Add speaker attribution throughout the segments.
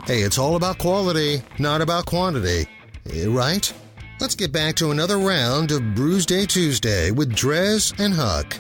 Speaker 1: Hey, it's all about quality, not about quantity. Right? Let's get back to another round of Brewsday Tuesday with Drez and Huck.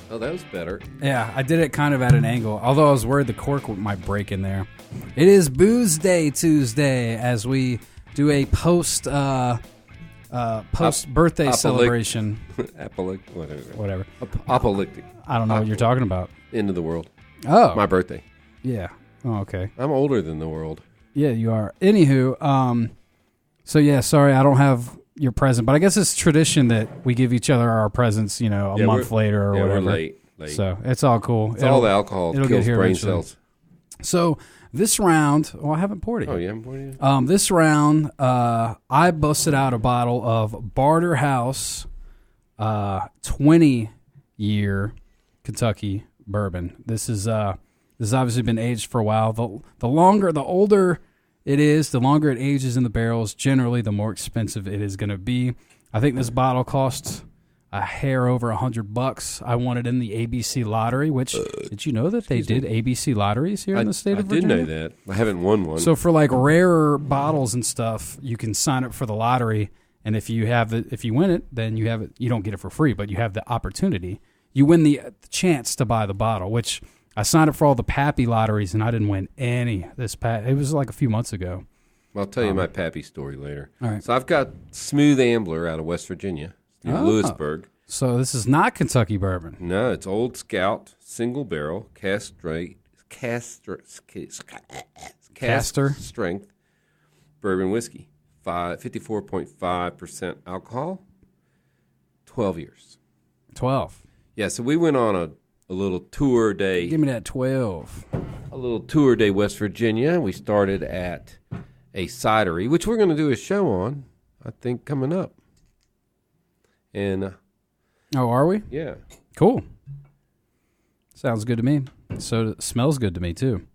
Speaker 2: Oh, that was better.
Speaker 3: Yeah, I did it kind of at an angle, although I was worried the cork might break in there. It is Boozeday Tuesday as we do a post-birthday celebration.
Speaker 2: Whatever. Apocalyptic.
Speaker 3: I don't know what you're talking about.
Speaker 2: End of the world.
Speaker 3: Oh.
Speaker 2: My birthday.
Speaker 3: Yeah. Oh, okay.
Speaker 2: I'm older than the world.
Speaker 3: Yeah, you are. Anywho, so yeah, sorry I don't have your present, but I guess it's tradition that we give each other our presents, a month later or whatever.
Speaker 2: We're late.
Speaker 3: So it's all cool.
Speaker 2: All the alcohol kills brain
Speaker 3: eventually.
Speaker 2: cells.
Speaker 3: So this round, I haven't poured it yet.
Speaker 2: Oh, you haven't poured it yet?
Speaker 3: This round, I busted out a bottle of Barter House 20-year Kentucky bourbon. This has obviously been aged for a while. The older it is, the longer it ages in the barrels, generally the more expensive it is going to be. I think this bottle costs a hair over $100. I won it in the ABC lottery, which, did you know that they did ABC lotteries here in the state of Virginia?
Speaker 2: I did know that. I haven't won one.
Speaker 3: So for like rarer bottles and stuff, you can sign up for the lottery, and if you win it, then you have it. You don't get it for free, but you have the opportunity. You win the chance to buy the bottle, which I signed up for all the Pappy lotteries, and I didn't win any. It was like a few months ago.
Speaker 2: I'll tell you my Pappy story later.
Speaker 3: All right.
Speaker 2: So I've got Smooth Ambler out of West Virginia, Lewisburg.
Speaker 3: So this is not Kentucky bourbon.
Speaker 2: No, it's Old Scout, single barrel, caster strength bourbon whiskey. 54.5% alcohol, 12 years.
Speaker 3: 12.
Speaker 2: Yeah, so we went on a little tour day.
Speaker 3: Give me that 12.
Speaker 2: A little tour day, West Virginia. We started at a cidery, which we're going to do a show on, I think, coming up. And
Speaker 3: oh, are we?
Speaker 2: Yeah.
Speaker 3: Cool. Sounds good to me. So it smells good to me, too.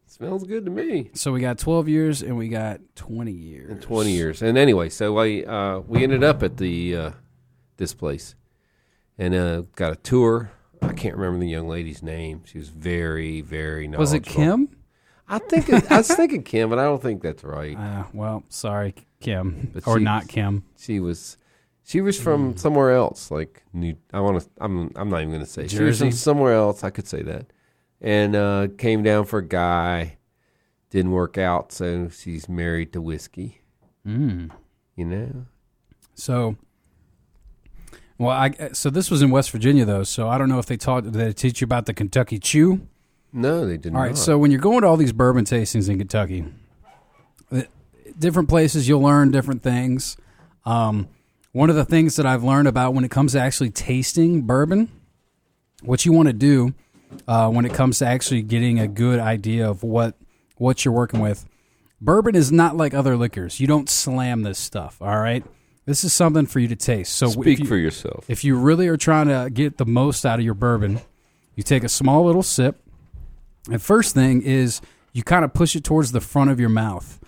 Speaker 2: Smells good to me.
Speaker 3: So we got 12 years and we got 20 years.
Speaker 2: And 20 years. And anyway, so we ended up at this place and got a tour. I can't remember the young lady's name. She was very, very knowledgeable.
Speaker 3: Was it Kim?
Speaker 2: I was thinking Kim, but I don't think that's right.
Speaker 3: Well, sorry, Kim,
Speaker 2: But
Speaker 3: or not Kim.
Speaker 2: She was from somewhere else, like I'm not even going to say.
Speaker 3: Jersey?
Speaker 2: She was from somewhere else. I could say that, and came down for a guy. Didn't work out, so she's married to whiskey.
Speaker 3: So, so this was in West Virginia though. So I don't know if did they teach you about the Kentucky Chew?
Speaker 2: No, they didn't.
Speaker 3: All right, so when you're going to all these bourbon tastings in Kentucky, different places you'll learn different things. One of the things that I've learned about when it comes to actually tasting bourbon, what you want to do when it comes to actually getting a good idea of what you're working with, bourbon is not like other liquors. You don't slam this stuff, all right? This is something for you to taste. So
Speaker 2: speak for yourself.
Speaker 3: If you really are trying to get the most out of your bourbon, you take a small little sip. And first thing is you kind of push it towards the front of your mouth.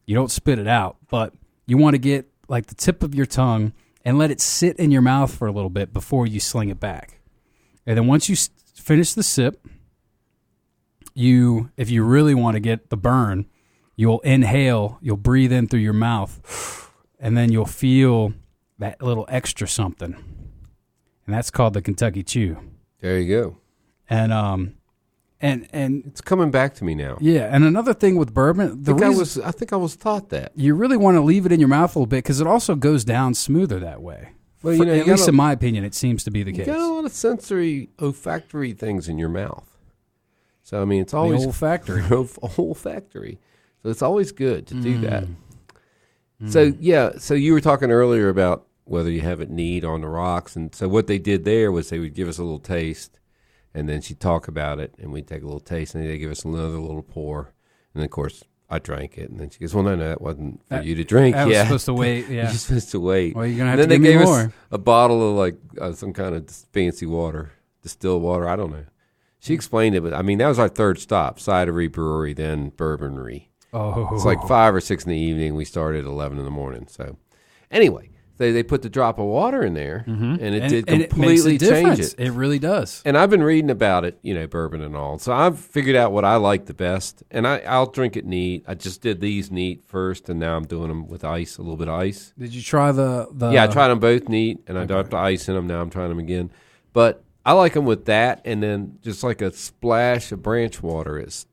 Speaker 3: You don't spit it out, but you want to get like the tip of your tongue and let it sit in your mouth for a little bit before you sling it back. And then once you finish the sip, if you really want to get the burn, you'll inhale, you'll breathe in through your mouth, and then you'll feel that little extra something. And that's called the Kentucky Chew.
Speaker 2: There you go.
Speaker 3: And
Speaker 2: it's coming back to me now.
Speaker 3: Yeah, and another thing with bourbon,
Speaker 2: I think I was taught that
Speaker 3: you really want to leave it in your mouth a little bit because it also goes down smoother that way.
Speaker 2: Well,
Speaker 3: at least in my opinion, it seems to be the case.
Speaker 2: You got a lot of sensory, olfactory things in your mouth, so I mean, it's always
Speaker 3: the olfactory.
Speaker 2: olfactory. So it's always good to do that. So so you were talking earlier about whether you have it neat on the rocks, and so what they did there was they would give us a little taste. And then she'd talk about it, and we'd take a little taste, and then they'd give us another little pour. And then, of course, I drank it. And then she goes, well, no, that wasn't for you to drink.
Speaker 3: That was supposed to wait, yeah.
Speaker 2: You're supposed to wait.
Speaker 3: Well, you're going to have to give me more.
Speaker 2: And then they gave us a bottle of, like, some kind of fancy water, distilled water. I don't know. She explained it, but, I mean, that was our third stop, cidery, brewery, then bourbonry.
Speaker 3: Oh.
Speaker 2: It's like 5 or 6 in the evening. We started at 11 in the morning. So, anyway, they put the drop of water in there, and it did
Speaker 3: and
Speaker 2: completely
Speaker 3: it makes a
Speaker 2: change
Speaker 3: difference.
Speaker 2: it.
Speaker 3: It really does.
Speaker 2: And I've been reading about it, bourbon and all. So I've figured out what I like the best, and I'll drink it neat. I just did these neat first, and now I'm doing them with ice, a little bit of ice.
Speaker 3: Did you try the?
Speaker 2: Yeah, I tried them both neat, and I dropped the ice in them. Now I'm trying them again. But I like them with that, and then just like a splash of branch water, as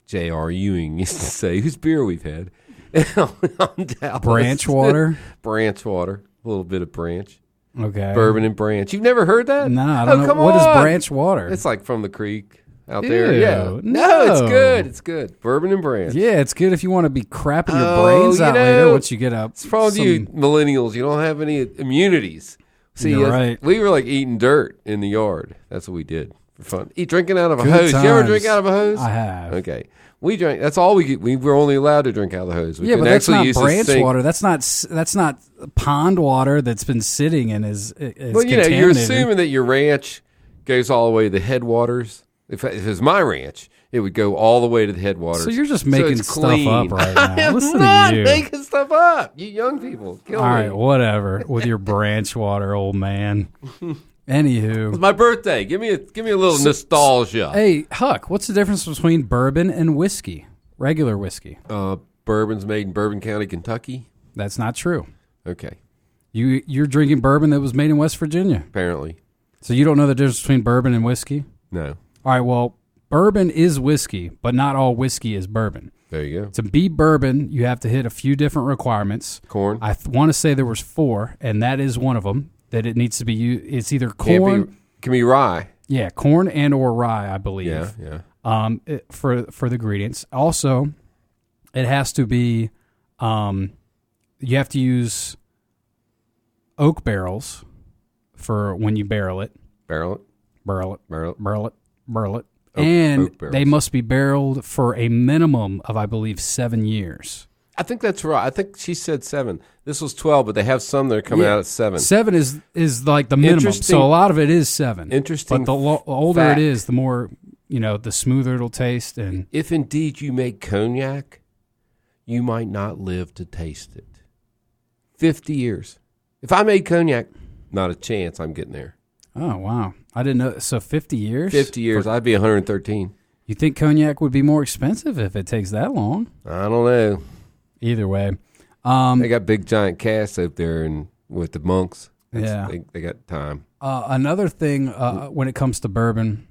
Speaker 2: J.R. Ewing used to say, whose beer we've had.
Speaker 3: Branch water?
Speaker 2: Branch water. A little bit of branch.
Speaker 3: Okay.
Speaker 2: Bourbon and branch. You've never heard that?
Speaker 3: No, I don't know.
Speaker 2: Come
Speaker 3: What
Speaker 2: on.
Speaker 3: is branch water?
Speaker 2: It's like from the creek out
Speaker 3: Ew,
Speaker 2: there. Yeah. No, it's good. It's good. Bourbon and branch.
Speaker 3: Yeah, it's good if you want to be crapping your brains out later once you get up.
Speaker 2: It's probably you millennials. You don't have any immunities. See,
Speaker 3: You're right.
Speaker 2: We were like eating dirt in the yard. That's what we did for fun. Drinking out of a
Speaker 3: Good
Speaker 2: hose.
Speaker 3: times.
Speaker 2: You ever drink out of a hose?
Speaker 3: I have.
Speaker 2: Okay. We drank. That's all we were only allowed to drink out of the hose. We
Speaker 3: Yeah, but
Speaker 2: couldn't
Speaker 3: that's
Speaker 2: actually
Speaker 3: not
Speaker 2: use the
Speaker 3: branch
Speaker 2: sink.
Speaker 3: water. That's not pond water that's been sitting and is
Speaker 2: Well,
Speaker 3: contaminated.
Speaker 2: you're assuming that your ranch goes all the way to the headwaters. If it was my ranch, it would go all the way to the headwaters.
Speaker 3: So you're just making
Speaker 2: it's
Speaker 3: stuff
Speaker 2: clean.
Speaker 3: up right now.
Speaker 2: I'm
Speaker 3: Listen
Speaker 2: not
Speaker 3: to you.
Speaker 2: making stuff up. You young people, kill
Speaker 3: All
Speaker 2: me.
Speaker 3: right, whatever. With your branch water, old man. Anywho,
Speaker 2: It's my birthday. Give me a little nostalgia.
Speaker 3: hey Huck, what's the difference between bourbon and whiskey? Regular whiskey.
Speaker 2: Bourbon's made in Bourbon County, Kentucky.
Speaker 3: That's not true.
Speaker 2: Okay,
Speaker 3: You're drinking bourbon that was made in West Virginia.
Speaker 2: apparently
Speaker 3: So you don't know the difference between bourbon and whiskey?
Speaker 2: no.
Speaker 3: All right, well, bourbon is whiskey, but not all whiskey is bourbon.
Speaker 2: There you go.
Speaker 3: To be bourbon, you have to hit a few different requirements.
Speaker 2: Corn.
Speaker 3: I want to say there was 4, and that is one of them. That it needs to be it's either corn,
Speaker 2: Can be rye.
Speaker 3: yeah, corn and or rye, I believe.
Speaker 2: Yeah.
Speaker 3: For the ingredients. Also, it has to be. You have to use oak barrels for when you barrel it.
Speaker 2: Barrel it.
Speaker 3: And
Speaker 2: oak barrels.
Speaker 3: they must be barreled for a minimum of, I believe, 7 years.
Speaker 2: I think that's right. I think she said 7. This was 12, but they have some that are coming out at 7.
Speaker 3: 7 is like the minimum.
Speaker 2: Interesting-
Speaker 3: So a lot of it is 7.
Speaker 2: Interesting
Speaker 3: But the older
Speaker 2: fact.
Speaker 3: it is, the more, the smoother it'll taste. And
Speaker 2: If indeed you make cognac, you might not live to taste it. 50 years. If I made cognac, not a chance I'm getting there.
Speaker 3: oh, wow. I didn't know. So 50 years?
Speaker 2: 50 years, I'd be 113.
Speaker 3: You think cognac would be more expensive if it takes that long?
Speaker 2: I don't know.
Speaker 3: Either way.
Speaker 2: They got big giant casts out there and with the monks.
Speaker 3: Yeah.
Speaker 2: They got time.
Speaker 3: Another thing when it comes to bourbon.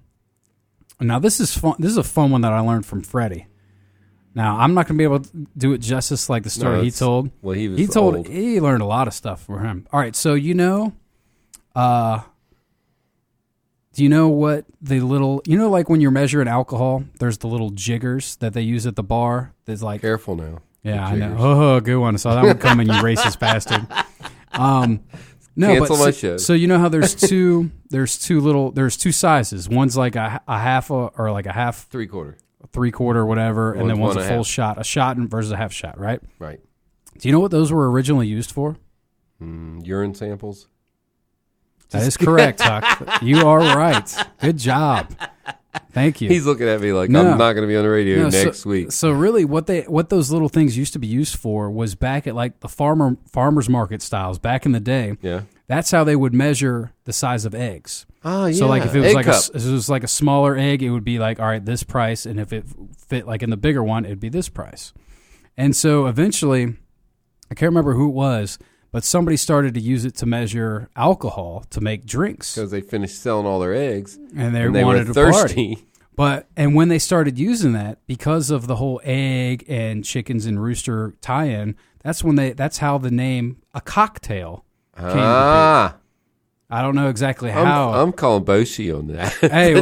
Speaker 3: Now, this is fun. This is a fun one that I learned from Freddie. Now, I'm not going to be able to do it justice like the story he told.
Speaker 2: Well, he
Speaker 3: told. He learned a lot of stuff from him. All right, so do you know what the little, like when you're measuring alcohol, there's the little jiggers that they use at the bar. There's like,
Speaker 2: Careful now.
Speaker 3: yeah, I know. Oh, good one. I saw that one coming, you racist bastard. No,
Speaker 2: Cancel
Speaker 3: but
Speaker 2: my show.
Speaker 3: So how there's two sizes. One's like a half or like a half,
Speaker 2: 3/4.
Speaker 3: 3/4, whatever, and then one's a
Speaker 2: 1.5.
Speaker 3: full shot, a shot versus a half shot, right?
Speaker 2: Right.
Speaker 3: Do you know what those were originally used for?
Speaker 2: Urine samples.
Speaker 3: That is correct, Huck. You are right. Good job. Thank you.
Speaker 2: He's looking at me like
Speaker 3: No.
Speaker 2: I'm not going to be on the radio next week.
Speaker 3: So really, what those little things used to be used for was back at like the farmers market styles back in the day.
Speaker 2: Yeah.
Speaker 3: That's how they would measure the size of eggs.
Speaker 2: Oh, yeah.
Speaker 3: So like if it was
Speaker 2: Egg
Speaker 3: like
Speaker 2: cup.
Speaker 3: if it was like a smaller egg, it would be like, all right, this price, and if it fit like in the bigger one, it'd be this price. And so eventually, I can't remember who it was, but somebody started to use it to measure alcohol to make drinks,
Speaker 2: Because they finished selling all their eggs.
Speaker 3: and they
Speaker 2: were
Speaker 3: wanted to
Speaker 2: thirsty.
Speaker 3: party. And when they started using that, because of the whole egg and chickens and rooster tie-in, that's how the name a cocktail came to be. I don't know exactly how.
Speaker 2: I'm calling Boshi on that.
Speaker 3: Hey,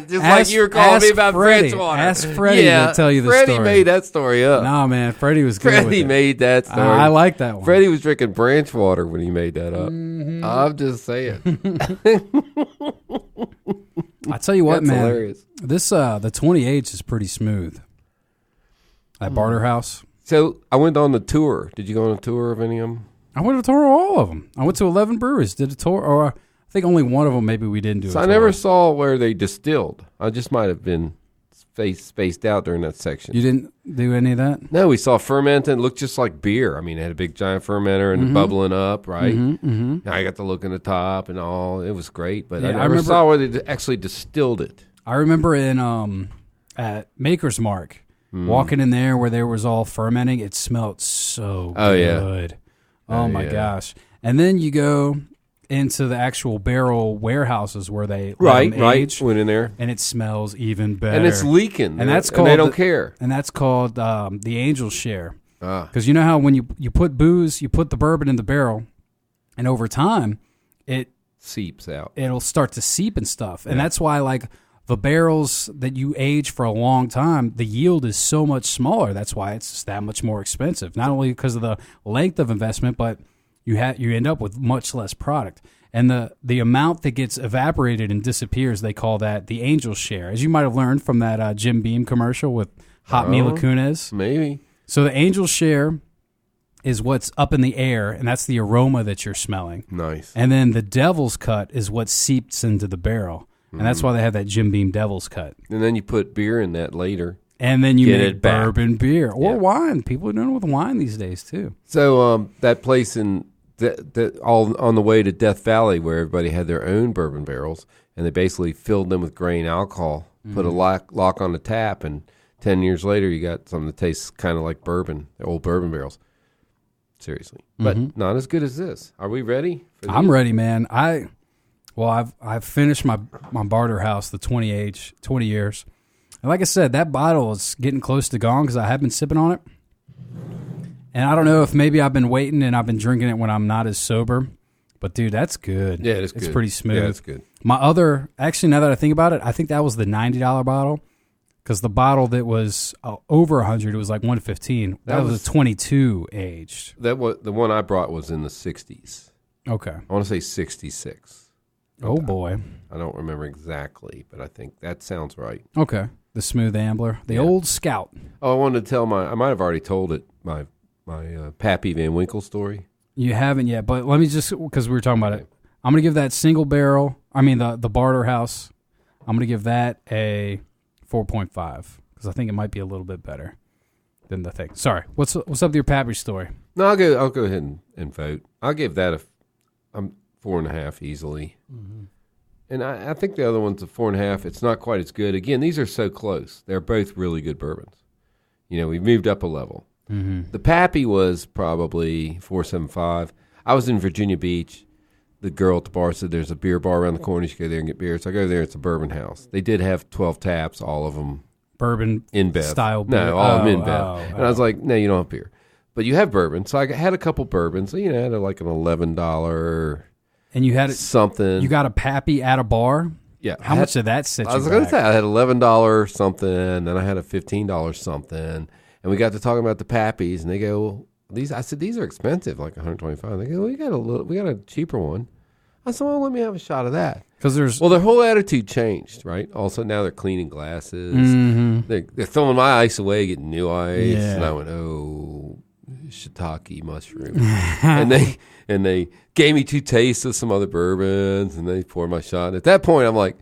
Speaker 2: just like you were calling me about French water.
Speaker 3: Ask Freddie to tell you the
Speaker 2: Freddie
Speaker 3: story.
Speaker 2: made that story up.
Speaker 3: No, man, Freddie was good with
Speaker 2: Freddie
Speaker 3: it.
Speaker 2: made that story.
Speaker 3: I like that one.
Speaker 2: Freddie was drinking branch water when he made that up.
Speaker 3: Mm-hmm.
Speaker 2: I'm just saying.
Speaker 3: I tell you what,
Speaker 2: That's
Speaker 3: man,
Speaker 2: hilarious.
Speaker 3: this the 20H is pretty smooth. At Barter House,
Speaker 2: So I went on the tour. Did you go on a tour of any of them?
Speaker 3: I went to a tour of all of them. I went to 11 breweries, did a tour, or I think only one of them maybe we didn't do.
Speaker 2: So
Speaker 3: a
Speaker 2: I
Speaker 3: tour.
Speaker 2: never saw where they distilled. I just might have been spaced out during that section.
Speaker 3: You didn't do any of that?
Speaker 2: No, we saw ferment and it looked just like beer. I mean, it had a big giant fermenter and bubbling up, right? Now I got to look in the top and all. It was great, but I never saw where they actually distilled it.
Speaker 3: I remember in at Maker's Mark, walking in there where there was all fermenting. It smelled so good. Oh my gosh! And then you go into the actual barrel warehouses where they age,
Speaker 2: went in there,
Speaker 3: and it smells even better.
Speaker 2: And it's leaking,
Speaker 3: and that's called.
Speaker 2: They don't care,
Speaker 3: and that's called the Angel Share. Because you know how when you put booze, you put the bourbon in the barrel, and over time, it
Speaker 2: seeps out.
Speaker 3: It'll start to seep and stuff, and that's why like. The barrels that you age for a long time, the yield is so much smaller. That's why it's just that much more expensive. Not only because of the length of investment, but you end up with much less product. And the amount that gets evaporated and disappears, they call that the Angel Share. As you might have learned from that Jim Beam commercial with Hot Mila Kunis.
Speaker 2: Maybe.
Speaker 3: So the Angel Share is what's up in the air, and that's the aroma that you're smelling.
Speaker 2: Nice.
Speaker 3: And then the Devil's Cut is what seeps into the barrel. And that's why they have that Jim Beam Devil's Cut.
Speaker 2: And then you put beer in that later.
Speaker 3: And then you make bourbon beer or wine. People are doing it with wine these days, too.
Speaker 2: So that place in all on the way to Death Valley where everybody had their own bourbon barrels, and they basically filled them with grain alcohol, put a lock on the tap, and 10 years later you got something that tastes kind of like bourbon, the old bourbon barrels. Seriously. But not as good as this. Are we ready?
Speaker 3: I'm ready, man. I've finished my barter house, the 20 years. And like I said, that bottle is getting close to gone because I have been sipping on it. And I don't know if maybe I've been waiting and I've been drinking it when I'm not as sober. But, dude, that's good.
Speaker 2: Yeah, it's good.
Speaker 3: It's pretty smooth.
Speaker 2: Yeah, it's good.
Speaker 3: Actually, now that I think about it, I think that was the $90 bottle because the bottle that was over 100, it was like $115. That was a 22 aged.
Speaker 2: The one I brought was in the 60s.
Speaker 3: Okay.
Speaker 2: I want to say 66.
Speaker 3: Oh, boy.
Speaker 2: I don't remember exactly, but I think that sounds right.
Speaker 3: Okay. The Smooth Ambler. The old Scout.
Speaker 2: Oh, I wanted to tell I might have already told it, my Pappy Van Winkle story.
Speaker 3: You haven't yet, but let me just, because we were talking about it, I'm going to give that single barrel, the barter house, I'm going to give that a 4.5, because I think it might be a little bit better than the thing. Sorry. What's up with your Pappy story?
Speaker 2: No, I'll go ahead and vote. I'll give that I'm 4.5 easily. And I think the other one's a 4.5. It's not quite as good. Again, these are so close. They're both really good bourbons. We've moved up a level. The Pappy was probably 4.75. I was in Virginia Beach. The girl at the bar said there's a beer bar around the corner. You should go there and get beer. So I go there. It's a bourbon house. They did have 12 taps, all of them.
Speaker 3: Bourbon
Speaker 2: InBev.
Speaker 3: Style beer.
Speaker 2: No, all of them InBev. And I was like, no, you don't have beer. But you have bourbon. So I had a couple bourbons. So, I had like an $11...
Speaker 3: And you had
Speaker 2: something.
Speaker 3: You got a Pappy at a bar?
Speaker 2: Yeah.
Speaker 3: How much did that set you back?
Speaker 2: I was going to say, I had $11 something, and I had a $15 something. And we got to talking about the Pappies, and they go, I said, these are expensive, like $125. They go, we got a cheaper one. I said, well, let me have a shot of that.
Speaker 3: Because
Speaker 2: their whole attitude changed, right? Also, now they're cleaning glasses. They're throwing my ice away, getting new ice. Yeah. And I went, shiitake mushroom. and they gave me 2 tastes of some other bourbons, and they poured my shot. At that point, I'm like,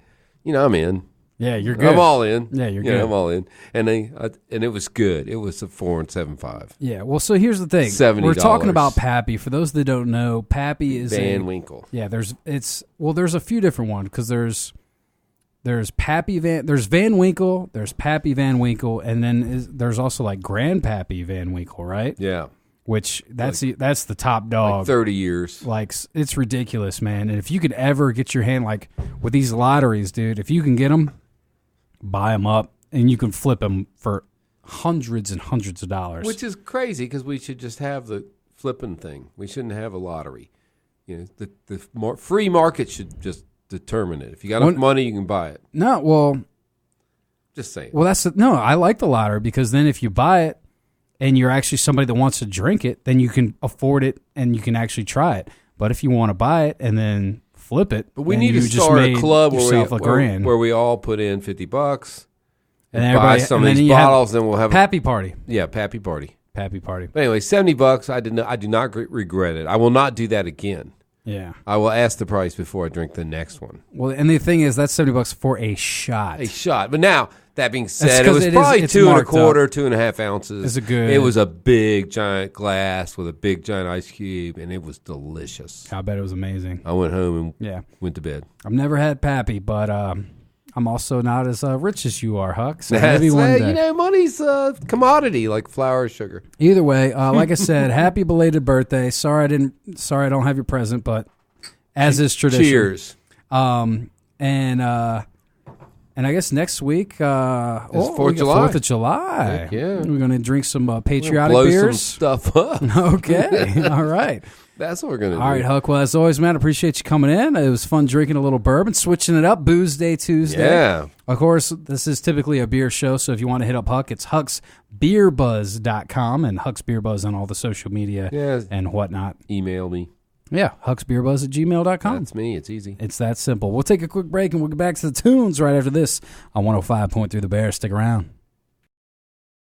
Speaker 2: I'm in.
Speaker 3: Yeah, you're good.
Speaker 2: I'm all in.
Speaker 3: Yeah, you're good.
Speaker 2: I'm all in. And and it was good. It was a 4.75.
Speaker 3: Yeah. Well, so here's the thing.
Speaker 2: $70.
Speaker 3: We're talking about Pappy. For those that don't know, Pappy is
Speaker 2: Van Winkle.
Speaker 3: Yeah. There's a few different ones because there's Van Winkle, there's Pappy Van Winkle, and then there's also like Grandpappy Van Winkle, right?
Speaker 2: Yeah.
Speaker 3: Which that's the top dog.
Speaker 2: Like 30 years.
Speaker 3: Like, it's ridiculous, man. And if you could ever get your hand, like with these lotteries, dude, if you can get them, buy them up, and you can flip them for hundreds and hundreds of dollars.
Speaker 2: Which is crazy because we should just have the flipping thing. We shouldn't have a lottery. The free market should just determine it. If you got enough money, you can buy it.
Speaker 3: No, well,
Speaker 2: just saying.
Speaker 3: Well, I like the lottery because then if you buy it and you're actually somebody that wants to drink it, then you can afford it and you can actually try it. But if you want to buy it and then flip it,
Speaker 2: but we need to start a club where we all put in $50 and buy some of these bottles, and we'll have
Speaker 3: Pappy party.
Speaker 2: Yeah, Pappy party.
Speaker 3: Pappy party.
Speaker 2: But anyway, $70. I do not regret it. I will not do that again.
Speaker 3: Yeah.
Speaker 2: I will ask the price before I drink the next one.
Speaker 3: Well, and the thing is, that's $70 for a shot.
Speaker 2: A shot. But now, That being said, it was probably 2 1/4, 2.5 ounces.
Speaker 3: Is it good?
Speaker 2: It was a big, giant glass with a big, giant ice cube, and it was delicious.
Speaker 3: I bet it was amazing.
Speaker 2: I went home and went to bed.
Speaker 3: I've never had Pappy, but I'm also not as rich as you are, Huck. So maybe one day.
Speaker 2: You know, money's a commodity like flour or sugar.
Speaker 3: Either way, like I said, happy belated birthday. Sorry I don't have your present, but as is tradition.
Speaker 2: Cheers.
Speaker 3: And I guess next week,
Speaker 2: it's 4th of July.
Speaker 3: 4th of July.
Speaker 2: Heck yeah.
Speaker 3: We're going to drink some patriotic
Speaker 2: blow
Speaker 3: beers.
Speaker 2: Some stuff up.
Speaker 3: Okay. All right.
Speaker 2: That's what we're going to do.
Speaker 3: All right, Huck. Well, as always, man, appreciate you coming in. It was fun drinking a little bourbon, switching it up. Boozeday Tuesday.
Speaker 2: Yeah.
Speaker 3: Of course, this is typically a beer show, so if you want to hit up Huck, it's hucksbeerbuzz.com and Huck's Beer Buzz on all the social media and whatnot.
Speaker 2: Email me.
Speaker 3: Yeah, hucksbeerbuzz@gmail.com.
Speaker 2: That's me. It's easy.
Speaker 3: It's that simple. We'll take a quick break, and we'll get back to the tunes right after this on 105.3 The Bear. Stick around.